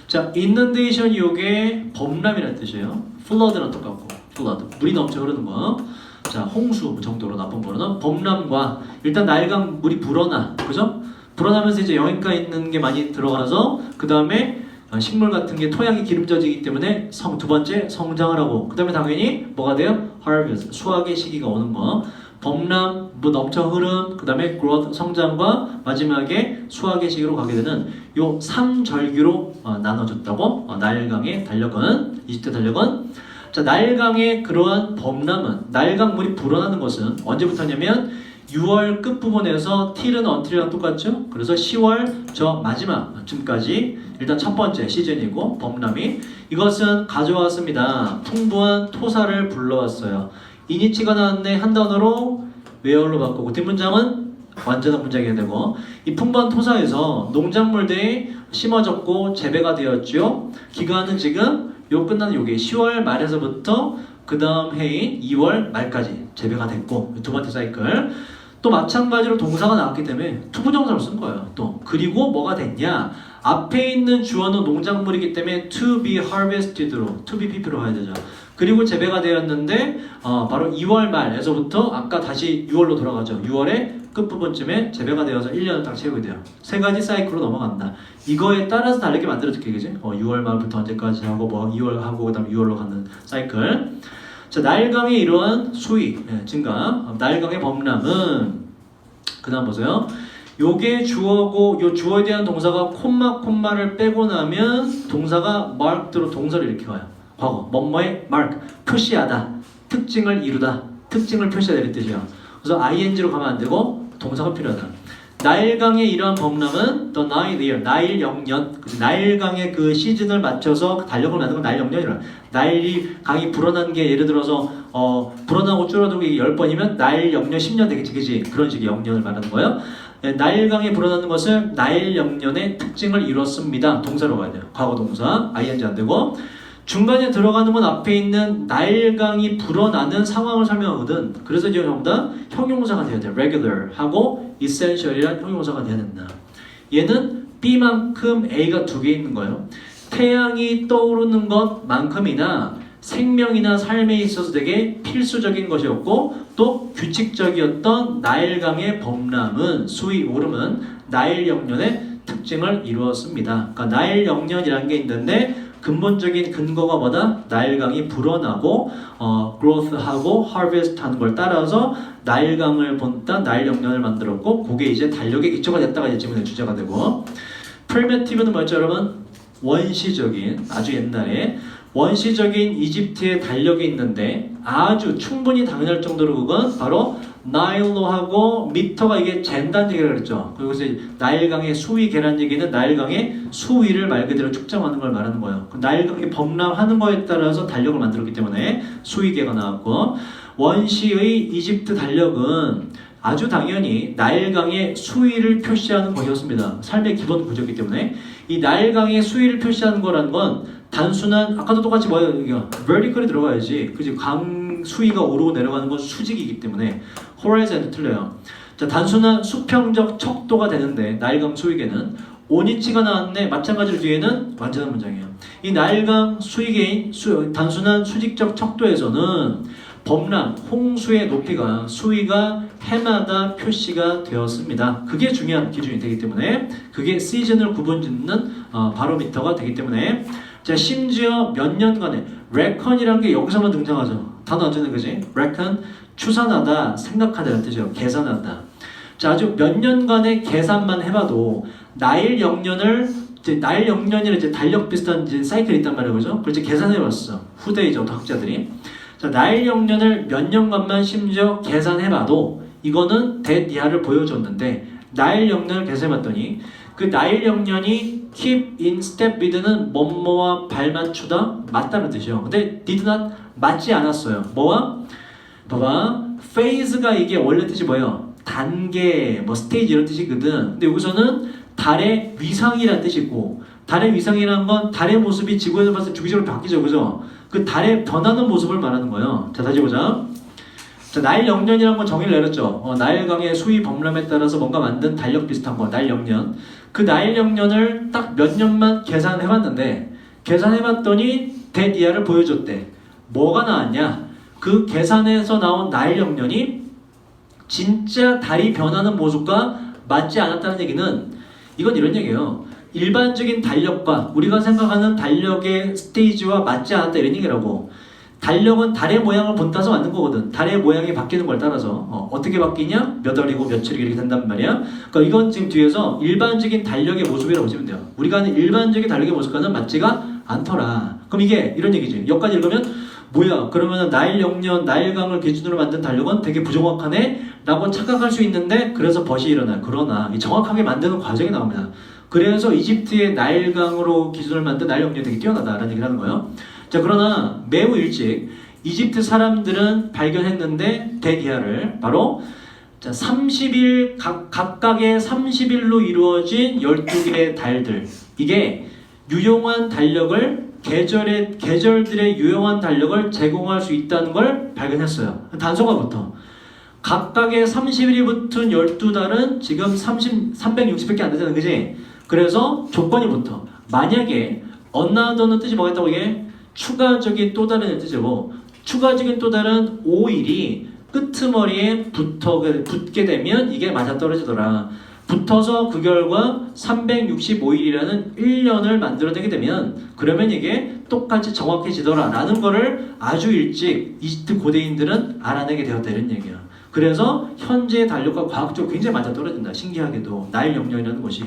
자, inundation 요게 범람이라는 뜻이에요. flood랑 똑같고 flood. 물이 넘쳐 흐르는 거. 자, 홍수 정도로 나쁜 거로는 범람과 일단 나일강 물이 불어나, 그죠? 불어나면서 이제 영양가 있는 게 많이 들어가서 그 다음에 식물 같은 게 토양이 기름져지기 때문에 두 번째 성장을 하고 그 다음에 당연히 뭐가 돼요? harvest, 수확의 시기가 오는 거. 범람, 뭐 넘쳐 흐름, 그 다음에 growth, 성장과 마지막에 수확의 시기로 가게 되는 요 3절기로 나눠졌다고 나일강의 달력은, 이집트 달력은. 자, 나일강의 그러한 범람은, 나일강 물이 불어나는 것은 언제부터냐면 6월 끝부분에서 틸은 언틸이랑 똑같죠? 그래서 10월 저 마지막쯤까지 일단 첫 번째 시즌이고 범람이 이것은 가져왔습니다. 풍부한 토사를 불러왔어요. 이니치가 나왔네. 한 단어로 웨어로 바꾸고 뒷문장은 완전한 문장이 되고 이 풍부한 토사에서 농작물들이 심어졌고 재배가 되었죠. 기간은 지금 요 끝나는 요게 10월 말에서부터 그 다음 해인 2월 말까지 재배가 됐고 두 번째 사이클. 또 마찬가지로 동사가 나왔기 때문에 투부정사를 쓴 거예요. 또 그리고 뭐가 됐냐? 앞에 있는 주어는 농작물이기 때문에 to be harvested로 to be pp로 가야 되죠. 그리고 재배가 되었는데 바로 2월 말에서부터 아까 다시 6월로 돌아가죠. 6월의 끝부분쯤에 재배가 되어서 1년을 딱 채우게 돼요. 세 가지 사이클로 넘어간다. 이거에 따라서 다르게 만들어줄게, 그지? 6월 말부터 언제까지 하고 뭐 2월 하고 그다음 6월로 가는 사이클. 자, 나일강의 이러한 수위 증가. 나일강의 범람은 그다음 보세요. 요게 주어고 요 주어에 대한 동사가 콤마를 빼고 나면 동사가 marked로 동사를 이렇게 가요. 과거 뭐뭐의 mark 표시하다, 특징을 이루다, 특징을 표시하다 이런 뜻이에요. 그래서 ing로 가면 안 되고 동사가 필요하다. 나일강의 이러한 범람은 the Nile year, 나일 영년, 나일강의 그 시즌을 맞춰서 달력을 만든 건 나일 영년이라. 나일이 강이 불어난 게 예를 들어서 불어나고 줄어들고 이게 10번이면 나일 영년 10년 되겠지, 그지? 그런 식의 영년을 말하는 거예요. 나일강이 불어나는 것을 나일 영년의 특징을 이뤘습니다. 동사로 가야 돼요. 과거 동사, ing 안 되고. 중간에 들어가는 건 앞에 있는 나일강이 불어나는 상황을 설명하거든. 그래서 이제 전부 다 형용사가 돼야 돼. regular 하고 essential이란 형용사가 돼야 된다. 얘는 B만큼 A가 두 개 있는 거예요. 태양이 떠오르는 것만큼이나 생명이나 삶에 있어서 되게 필수적인 것이었고 또 규칙적이었던 나일강의 범람은 수위 오름은 나일 영년의 특징을 이루었습니다. 그러니까 나일 영년이라는 게 있는데 근본적인 근거가 뭐다? 나일강이 불어나고 growth하고 harvest하는 걸 따라서 나일강을 본따 나일 영년을 만들었고 그게 이제 달력의 기초가 됐다가 이제 질문의 주제가 되고 primitive는 뭐였죠 여러분? 원시적인 아주 옛날에 원시적인 이집트의 달력이 있는데 아주 충분히 당연할 정도로 그건 바로 나일로 하고 미터가 이게 잰다는 얘기를 그랬죠. 그리고 이제 나일강의 수위 계란 얘기는 나일강의 수위를 말 그대로 측정하는 걸 말하는 거예요. 나일강이 범람하는 거에 따라서 달력을 만들었기 때문에 수위계가 나왔고 원시의 이집트 달력은 아주 당연히 나일강의 수위를 표시하는 것이었습니다. 삶의 기본 구조이기 때문에 이 나일강의 수위를 표시하는 거라는 건 단순한 아까도 똑같이 뭐예요? 이거 vertical이 들어가야지. 그지? 강 수위가 오르고 내려가는 건 수직이기 때문에 horizontal 틀려요. 자, 단순한 수평적 척도가 되는데 나일강 수위계는 온이치가 나왔네. 마찬가지로 뒤에는 완전한 문장이에요. 이 나일강 수위계인 단순한 수직적 척도에서는 범람, 홍수의 높이가 수위가 해마다 표시가 되었습니다. 그게 중요한 기준이 되기 때문에 그게 시즌을 구분짓는 바로미터가 되기 때문에 자 심지어 몇 년간의 reckon이라는 게 여기서만 등장하죠. 단어 언제는 그지? reckon 추산하다, 생각하다 이런 뜻이에요. 계산한다. 자 아주 몇 년간의 계산만 해봐도 나일 영년을 나일 영년이랑 이제 달력 비슷한 이제 사이클이 있단 말이에요, 그죠? 그걸 이제 계산해봤어. 후대 이제 학자들이. 자 나일 영년을 몇 년간만 심지어 계산해봐도 이거는 대이하를 보여줬는데 나일 영년을 계산해봤더니 그 나일 영년이 keep in step with는 뭐뭐와 발맞추다 맞다는 뜻이에요. 근데 did not 맞지 않았어요. 뭐와? 봐봐. phase가 이게 원래 뜻이 뭐예요? 단계, 뭐 스테이지 이런 뜻이거든. 근데 여기서는 달의 위상이라는 뜻이 있고 달의 위상이라는 건 달의 모습이 지구에서 봤을 때 주기적으로 바뀌죠. 그죠? 그 달의 변하는 모습을 말하는 거예요. 자 다시 보자. 자, 나일 영년이라는 건 정의를 내렸죠. 나일강의 수위 범람에 따라서 뭔가 만든 달력 비슷한 거, 나일 영년. 그 나일 영년을 딱 몇 년만 계산해봤는데 계산해봤더니 대이하를 보여줬대. 뭐가 나왔냐? 그 계산에서 나온 나일 영년이 진짜 달이 변하는 모습과 맞지 않았다는 얘기는 이건 이런 얘기예요. 일반적인 달력과 우리가 생각하는 달력의 스테이지와 맞지 않았다 이런 얘기라고. 달력은 달의 모양을 본따서 만든 거거든. 달의 모양이 바뀌는 걸 따라서 어떻게 바뀌냐? 몇 월이고 며칠이고 이렇게 된단 말이야. 그러니까 이건 지금 뒤에서 일반적인 달력의 모습이라고 보시면 돼요. 우리가 하는 일반적인 달력의 모습과는 맞지가 않더라. 그럼 이게 이런 얘기지. 여기까지 읽으면 뭐야? 그러면 나일 영년, 나일강을 기준으로 만든 달력은 되게 부정확하네? 라고 착각할 수 있는데 그래서 벗이 일어나요. 그러나 정확하게 만드는 과정이 나옵니다. 그래서 이집트의 나일강으로 기준을 만든 나일 영년이 되게 뛰어나다라는 얘기를 하는 거예요. 자 그러나 매우 일찍 이집트 사람들은 발견했는데 대기하를 바로 자 30일 각각의 30일로 이루어진 12개의 달들 이게 유용한 달력을 계절들의 유용한 달력을 제공할 수 있다는 걸 발견했어요. 단서가부터 각각의 30일이 붙은 12달은 지금 360밖에 안 되잖아, 그지? 그래서 조건이 붙어. 만약에 another는 뜻이 뭐겠다고 이게? 추가적인 또 다른 뜻이고, 추가적인 또 다른 5일이 끄트머리에 붙게 되면 이게 맞아떨어지더라. 붙어서 그 결과 365일이라는 1년을 만들어내게 되면 그러면 이게 똑같이 정확해지더라 라는 거를 아주 일찍 이집트 고대인들은 알아내게 되었다 이런 얘기야. 그래서 현재의 달력과 과학적으로 굉장히 맞아떨어진다. 신기하게도 나일 영년이라는 것이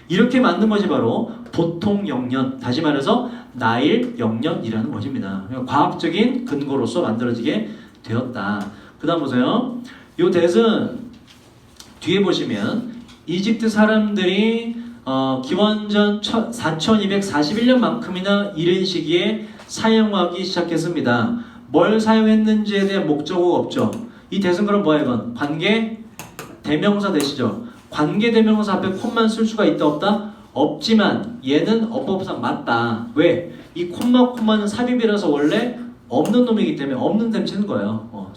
이렇게 만든 것이 바로 보통 영년, 다시 말해서 나일 영년이라는 것입니다. 과학적인 근거로서 만들어지게 되었다. 그 다음 보세요. 요 대은 뒤에 보시면 이집트 사람들이 기원전 4241년만큼이나 이른 시기에 사용하기 시작했습니다. 뭘 사용했는지에 대한 목적어가 없죠. 이 대은 그럼 뭐야 이건? 관계 대명사 대시죠. 관계 대명사 앞에 콤만 쓸 수가 있다 없다? 없지만 얘는 어법상 맞다. 왜? 이 콤마는 삽입이라서 원래 없는 놈이기 때문에 없는 셈 치는 거예요.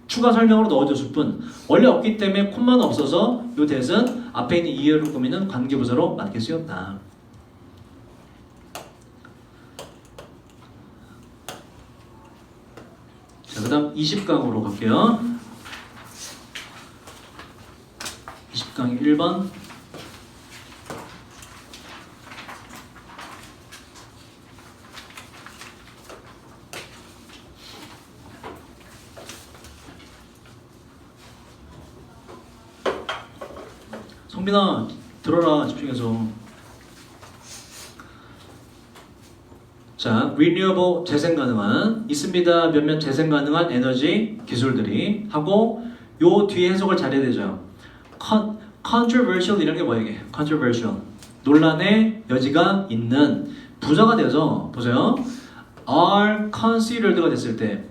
추가 설명으로 넣어줬을 뿐 원래 없기 때문에 콤마는 없어서 이 대은 앞에 있는 이해를 꾸미는 관계부사로 맞게 쓰였다. 자, 그 다음 20강으로 갈게요. 20강 1번. 성빈아 들어라 집중해서. 자, renewable 재생 가능한 있습니다. 몇몇 재생 가능한 에너지 기술들이 하고 요 뒤에 해석을 잘해야 되죠. controversial 이런 게 뭐야 이게? controversial 논란의 여지가 있는 부사가 되어서 보세요. are considered가 됐을 때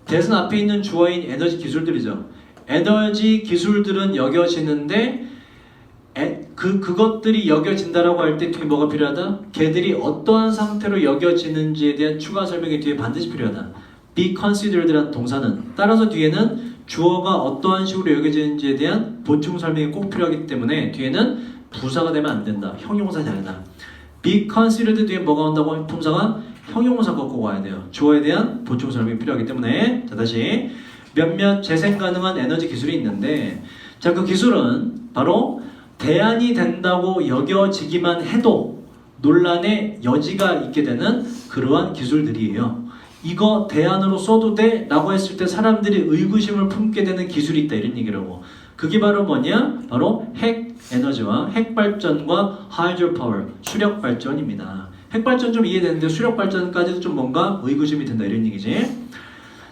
대신 앞에 있는 주어인 에너지 기술들이죠. 에너지 기술들은 여겨지는데 그것들이 여겨진다라고 할 때 뒤에 뭐가 필요하다? 걔들이 어떠한 상태로 여겨지는지에 대한 추가 설명이 뒤에 반드시 필요하다. be considered라는 동사는 따라서 뒤에는 주어가 어떠한 식으로 여겨지는지에 대한 보충 설명이 꼭 필요하기 때문에 뒤에는 부사가 되면 안 된다. 형용사가 아니다. be considered 뒤에 뭐가 온다고? 품사가 형용사가 꼭 와야 돼요. 주어에 대한 보충 설명이 필요하기 때문에. 자, 다시 몇몇 재생 가능한 에너지 기술이 있는데, 자, 그 기술은 바로 대안이 된다고 여겨지기만 해도 논란의 여지가 있게 되는 그러한 기술들이에요. 이거 대안으로 써도 돼? 라고 했을 때 사람들이 의구심을 품게 되는 기술이 있다 이런 얘기라고. 그게 바로 뭐냐? 바로 핵 에너지와 핵 발전과 하이드로파워 수력 발전입니다. 핵 발전 좀 이해되는데 수력 발전까지도 좀 뭔가 의구심이 든다 이런 얘기지.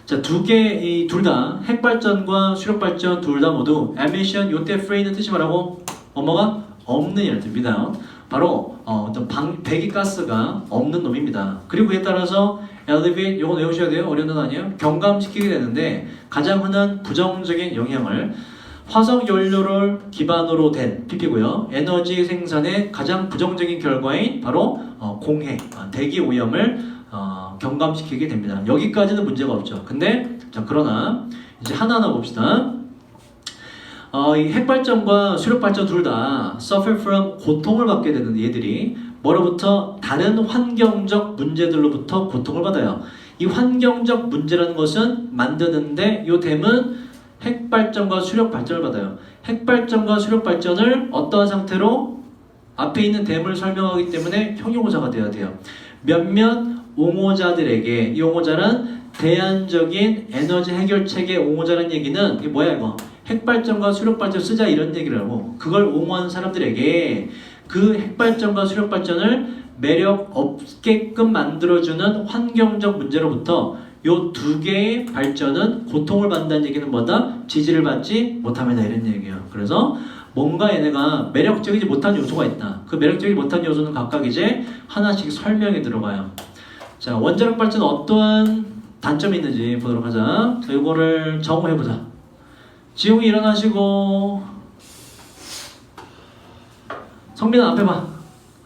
자, 둘 다 핵 발전과 수력 발전 둘 다 모두 emission 요때 free는 뜻이 뭐라고? 뭐가 없는 이라는 뜻입니다. 바로 어떤 배기가스가 없는 놈입니다. 그리고 그에 따라서 elevate 요거 외우셔야 돼요. 어려운 단어 아니에요? 경감시키게 되는데 가장 흔한 부정적인 영향을 화석 연료를 기반으로 된 PP고요. 에너지 생산의 가장 부정적인 결과인 바로 공해, 대기 오염을 경감시키게 됩니다. 여기까지는 문제가 없죠. 근데 자, 그러나 이제 하나하나 봅시다. 이 핵발전과 수력발전 둘 다 suffer from 고통을 받게 되는 얘들이 뭐로부터? 다른 환경적 문제들로부터 고통을 받아요. 이 환경적 문제라는 것은 만드는데 이 댐은 핵발전과 수력발전을 받아요. 핵발전과 수력발전을 어떠한 상태로? 앞에 있는 댐을 설명하기 때문에 형용사가 돼야 돼요. 몇몇 옹호자들에게, 이 옹호자는 대안적인 에너지 해결책의 옹호자라는 얘기는 이게 뭐야 이거? 핵발전과 수력발전 쓰자 이런 얘기를 하고 그걸 옹호하는 사람들에게 그 핵발전과 수력발전을 매력 없게끔 만들어주는 환경적 문제로부터 요 두 개의 발전은 고통을 받는다는 얘기는 뭐다? 지지를 받지 못합니다 이런 얘기예요. 그래서 뭔가 얘네가 매력적이지 못한 요소가 있다. 그 매력적이지 못한 요소는 각각 이제 하나씩 설명에 들어가요. 자, 원자력 발전 어떠한 단점이 있는지 보도록 하자. 자, 이거를 정우해보자. 지웅이 일어나시고 성민아 앞에 봐.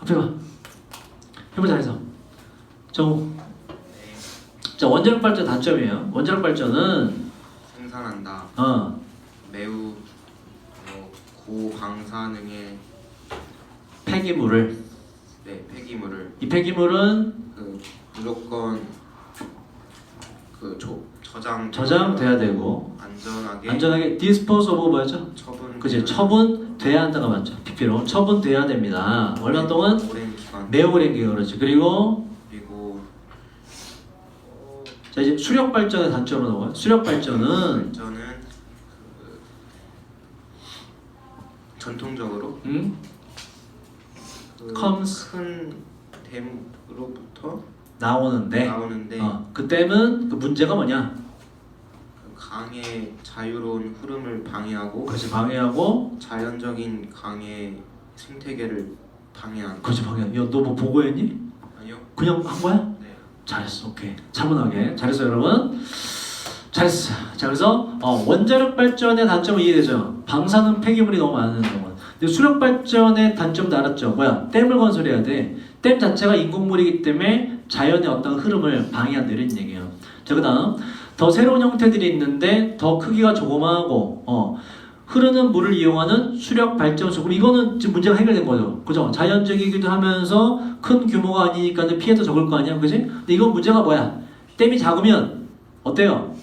앞에 봐. 해보자 해서 자, 원자력 발전 단점이에요. 원자력 발전은 생산한다. 어, 매우 고방사능의 폐기물을 폐기물을 이 폐기물은 무조건 저장돼야 되고 안전하게 dispose of 뭐였죠? 그치, 처분돼야 한다가 맞죠. PP로 처분돼야 됩니다. 얼마 동안? 오랜 기간. 매우 오랜 기간 그렇지. 그리고 자 이제 수력 발전의 단점으로 넘어가요. 수력 발전은 전통적으로 comes 큰 댐으로부터 나오는데 그 댐은 그 문제가 뭐냐? 강의 자유로운 흐름을 방해하고 그렇지, 방해하고 자연적인 강의 생태계를 방해하는. 그렇지, 방해. 너 뭐 보고했니? 아니요. 그냥 한 거야? 네. 잘했어. 오케이. 차분하게 잘했어 여러분. 잘했어. 자 그래서 원자력 발전의 단점은 이해되죠? 방사능 폐기물이 너무 많은 동안. 근데 수력 발전의 단점도 알았죠? 뭐야? 댐을 건설해야 돼. 댐 자체가 인공물이기 때문에 자연의 어떤 흐름을 방해한다 이런 얘기예요. 자 그다음 더 새로운 형태들이 있는데 더 크기가 조그마하고 흐르는 물을 이용하는 수력 발전소. 그럼 이거는 지금 문제가 해결된 거죠. 그죠? 자연적이기도 하면서 큰 규모가 아니니까 피해도 적을 거 아니야. 그지? 근데 이건 문제가 뭐야? 댐이 작으면 어때요?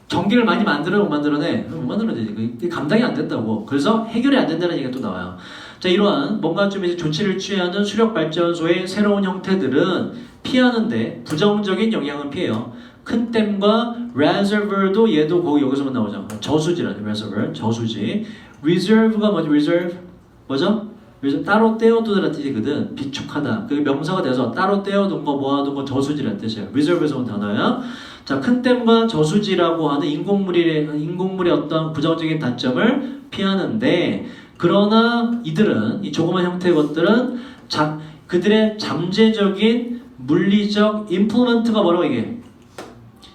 전기를 많이 만들어요? 못 만들어내? 못 만들어내지. 그게 감당이 안 된다고. 그래서 해결이 안 된다는 얘기가 또 나와요. 자, 이러한 뭔가 좀 이제 조치를 취하는 수력 발전소의 새로운 형태들은 피하는데 부정적인 영향은 피해요. 큰 댐과 reservoir도 얘도 거기 여기서만 나오죠. 저수지라죠. reservoir, 저수지. reserve가 뭐지? reserve 뭐죠? 따로 떼어두다라는 뜻이거든. 비축하다. 그게 명사가 돼서 따로 떼어둔 거, 모아둔 거 저수지라는 뜻이에요. reserve에서 온 단어야. 자, 큰 댐과 저수지라고 하는 인공물의 어떤 부정적인 단점을 피하는데, 그러나 이들은 이 조그만 형태의 것들은 그들의 잠재적인 물리적 implement가 뭐라고 얘기해?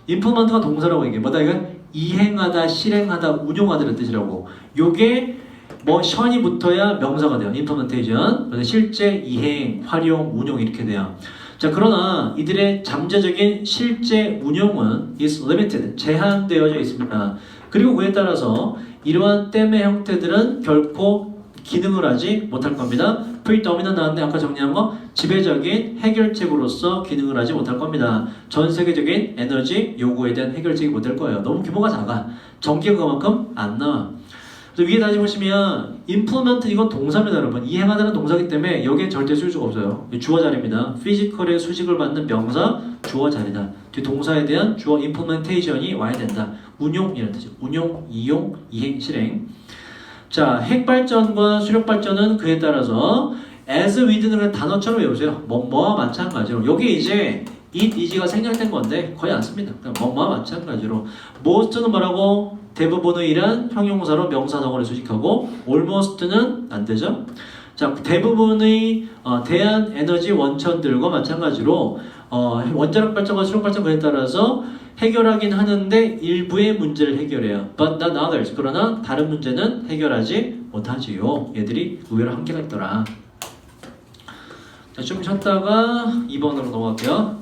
implement가 동사라고 얘기해. 뭐다 이거? 이행하다, 실행하다, 운용하다는 뜻이라고. 요게 뭐 션이 붙어야 명사가 돼요. implementation. 그래서 실제 이행, 활용, 운용 이렇게 돼요. 자, 그러나 이들의 잠재적인 실제 운용은 is limited, 제한되어져 있습니다. 그리고 그에 따라서 이러한 댐의 형태들은 결코 기능을 하지 못할 겁니다. predominant 나왔는데 아까 정리한 거 지배적인 해결책으로서 기능을 하지 못할 겁니다. 전 세계적인 에너지 요구에 대한 해결책이 못 될 거예요. 너무 규모가 작아. 전기가 그만큼 안 나와. 위에 다시 보시면 implement 이건 동사입니다 여러분. 이행하다는 동사이기 때문에 여기에 절대 쓸 수가 없어요. 주어 자리입니다. 피지컬의 수식을 받는 명사 주어 자리다. 뒤 동사에 대한 주어 implementation이 와야 된다. 운용이라는 뜻이죠. 운용, 이용, 이행, 실행. 자, 핵발전과 수력발전은 그에 따라서 as with는 단어처럼 외우세요. 뭐뭐와 마찬가지로. 여기 이제 it, is가 생략된 건데 거의 안 씁니다. 뭐뭐와 마찬가지로. most는 뭐라고? 대부분의 일은 형용사로 명사 덩어리 수식하고 almost는 안 되죠. 자, 대부분의 대한 에너지 원천들과 마찬가지로 원자력 발전과 수력 발전 그에 따라서 해결하긴 하는데 일부의 문제를 해결해요. But not others. 그러나 다른 문제는 해결하지 못하지요. 얘들이 의외로 한계가 있더라. 자, 좀 쉬었다가 2번으로 넘어갈게요.